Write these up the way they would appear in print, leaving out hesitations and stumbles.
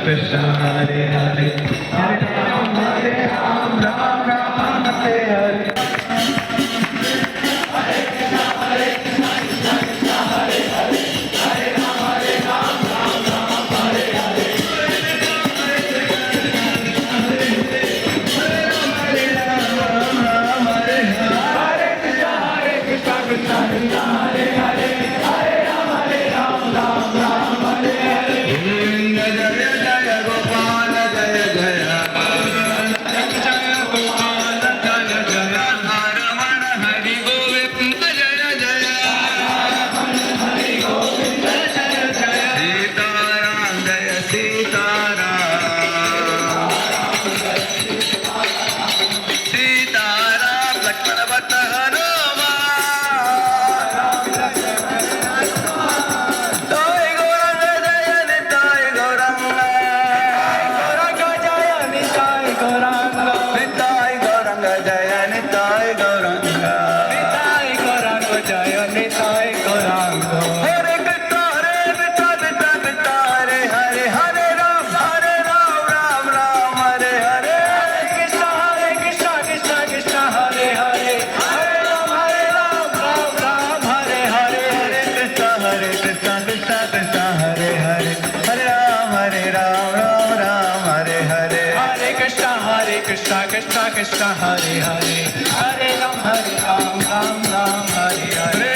Krishna Hare Hare, Hare Ram Ram Ram Hare Hare. Hare Krishna Krishna Krishna Hare Hare, Hare Ram Ram Hare Hare. Hare Krishna Krishna Krishna Hare Hare, Hare Ram Ram Hare Hare.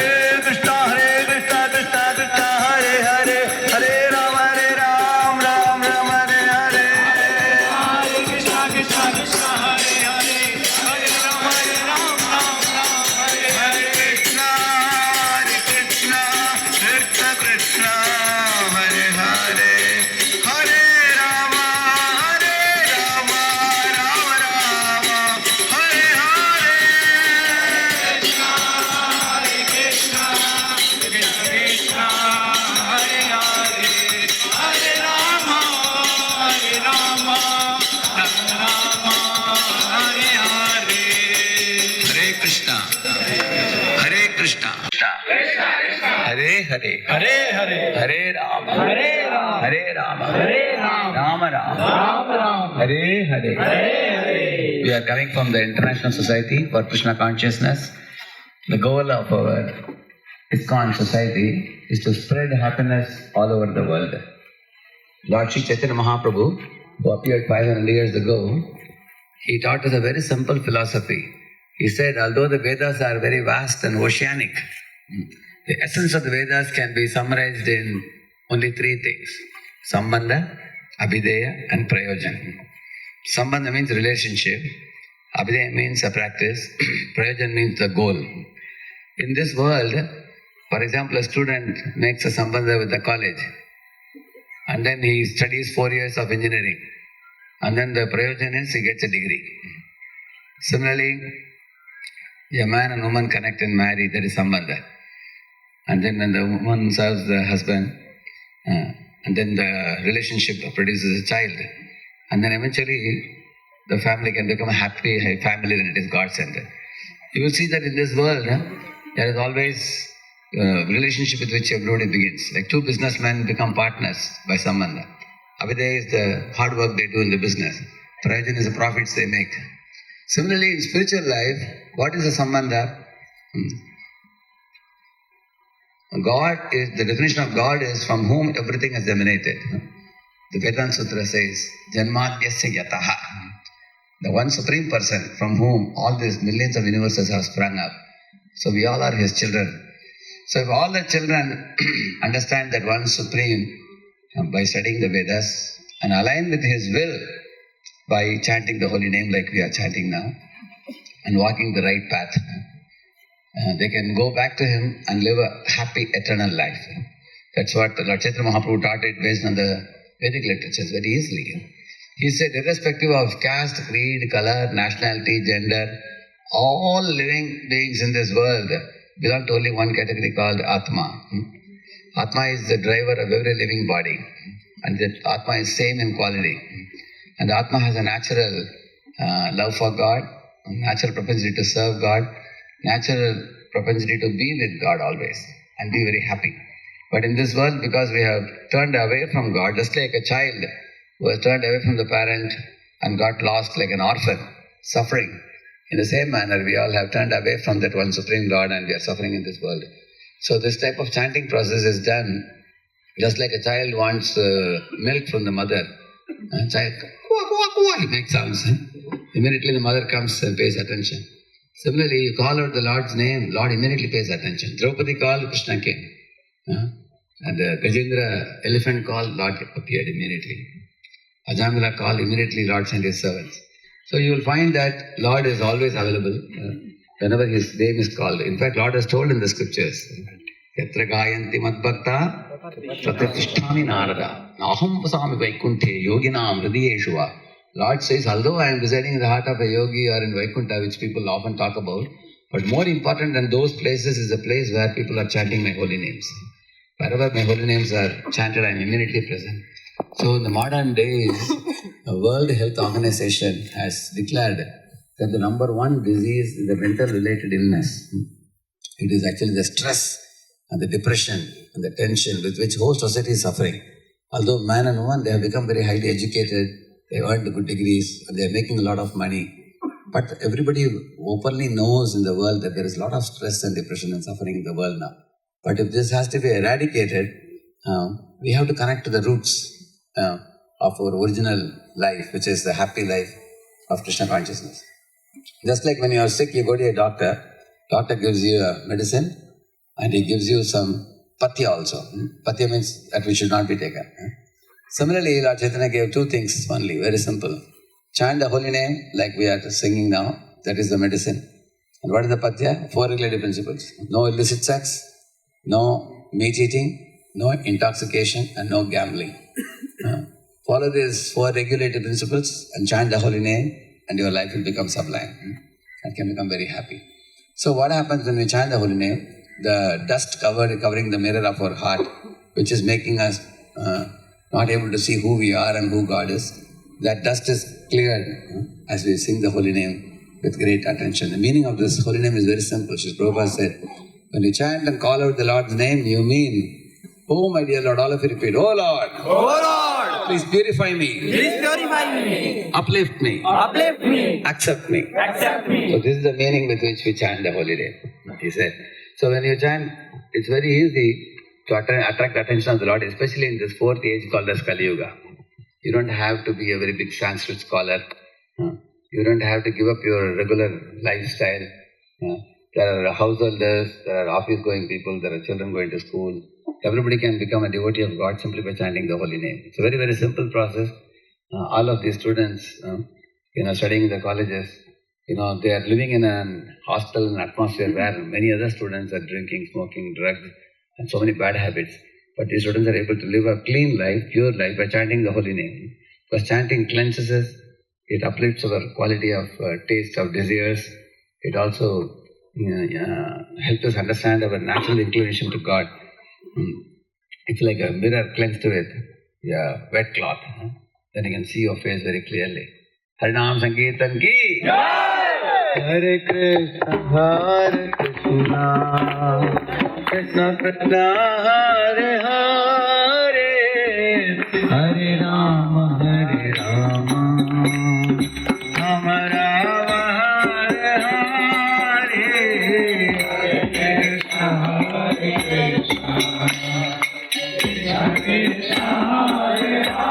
Krishna Krishna Krishna Krishna Hare Hare, Hare Rama Hare Hare, Hare Hare, Hare Rama, Hare Rama, Hare Rama, Hare Rama, Rama Rama, Hare Hare, Hare Hare. We are coming from the International Society for Krishna Consciousness. The goal of our ISKCON society is to spread happiness all over the world. Lord Sri Chaitanya Mahaprabhu, who appeared 500 years ago, he taught us a very simple philosophy. He said, although the Vedas are very vast and oceanic, the essence of the Vedas can be summarized in only three things: Sambandha, Abhideya and Prayojan. Sambandha means relationship. Abhidheya means a practice. Prayojan means the goal. In this world, for example, a student makes a sambandha with the college, and then he studies 4 years of engineering, and then the prayojan is he gets a degree. Similarly, a man and woman connect and marry, that is sambandha. And then when the woman serves the husband, and then the relationship produces a child, and then eventually the family can become a happy family when it is God-centered. You will see that in this world, there is always relationship with which everybody begins. Like two businessmen become partners by sambandha. Abhidheya is the hard work they do in the business. Prayojan is the profits they make. Similarly, in spiritual life, what is the sambandha? God is, the definition of God is from whom everything has emanated. The Vedanta Sutra says, Janmadhyasya yataha. The one supreme person from whom all these millions of universes have sprung up. So we all are his children. So if all the children understand that one supreme by studying the Vedas and align with his will by chanting the holy name like we are chanting now and walking the right path, they can go back to him and live a happy eternal life. That's what Lord Chaitanya Mahaprabhu taught it based on the Vedic literatures very easily. He said, irrespective of caste, creed, color, nationality, gender, all living beings in this world belong to only one category called Atma. Atma is the driver of every living body, and that Atma is same in quality. And the Atma has a natural love for God, a natural propensity to serve God, natural propensity to be with God always and be very happy. But in this world, because we have turned away from God, just like a child who has turned away from the parent and got lost like an orphan, suffering, in the same manner we all have turned away from that one supreme Lord and we are suffering in this world. So this type of chanting process is done just like a child wants milk from the mother. A child, he makes sounds. Immediately the mother comes and pays attention. Similarly, you call out the Lord's name, Lord immediately pays attention. Draupadi called, Krishna came. And the Gajendra elephant called, Lord appeared immediately. Ajamila called, immediately Lord sent his servants. So you will find that Lord is always available whenever his name is called. In fact, Lord has told in the scriptures, Yatra gayanti madbhakta pratishtami narada naham pasami vaikunthe yoginam hridiyeshua. Lord says, although I am residing in the heart of a yogi or in Vaikuntha, which people often talk about, but more important than those places is a place where people are chanting my holy names. Wherever my holy names are chanted, I am immediately present. So in the modern days, the World Health Organization has declared that the number one disease is the mental related illness. It is actually the stress and the depression and the tension with which whole society is suffering. Although man and woman, they have become very highly educated, they earned good degrees, and they are making a lot of money. But everybody openly knows in the world that there is a lot of stress and depression and suffering in the world now. But if this has to be eradicated, we have to connect to the roots of our original life, which is the happy life of Krishna consciousness. Just like when you are sick, you go to a doctor, doctor gives you a medicine and he gives you some patya also. Patya means that we should not be taken. Similarly, Lord Chaitanya gave two things only, very simple. Chant the holy name like we are singing now, that is the medicine. And what is the patya? 4 regulative principles. No illicit sex, no meat eating, no intoxication and no gambling. Follow these 4 regulative principles and chant the holy name and your life will become sublime and can become very happy. So what happens when we chant the holy name? The dust covering the mirror of our heart, which is making us not able to see who we are and who God is, that dust is cleared as we sing the holy name with great attention. The meaning of this holy name is very simple. Srila Prabhupada said, when you chant and call out the Lord's name, you mean, oh my dear Lord, all of you repeat, oh Lord, oh Lord, please purify me, please purify me, uplift me, uplift me, accept me. accept me. So this is the meaning with which we chant the holy name, he said. So when you chant, it's very easy to attract the attention of the Lord, especially in this 4th age called as Kali Yuga. You don't have to be a very big Sanskrit scholar. You don't have to give up your regular lifestyle. There are householders, there are office-going people, there are children going to school. Everybody can become a devotee of God simply by chanting the holy name. It's a very, very simple process. all of these students, studying in the colleges, they are living in an hostile and atmosphere where many other students are drinking, smoking, drugs, and so many bad habits. But these students are able to live a clean life, pure life by chanting the holy name. Because chanting cleanses us, it uplifts our quality of taste, of desires. It also helps us understand our natural inclination to God. It's like a mirror cleansed with wet cloth. Then you can see your face very clearly. Harinam Sankirtan ki Hare Krishna, Krishna Krishna, Hare Hare, Hare Rama, Rama Rama, Hare Hare, Hare Krishna, Krishna Krishna, Hare Hare.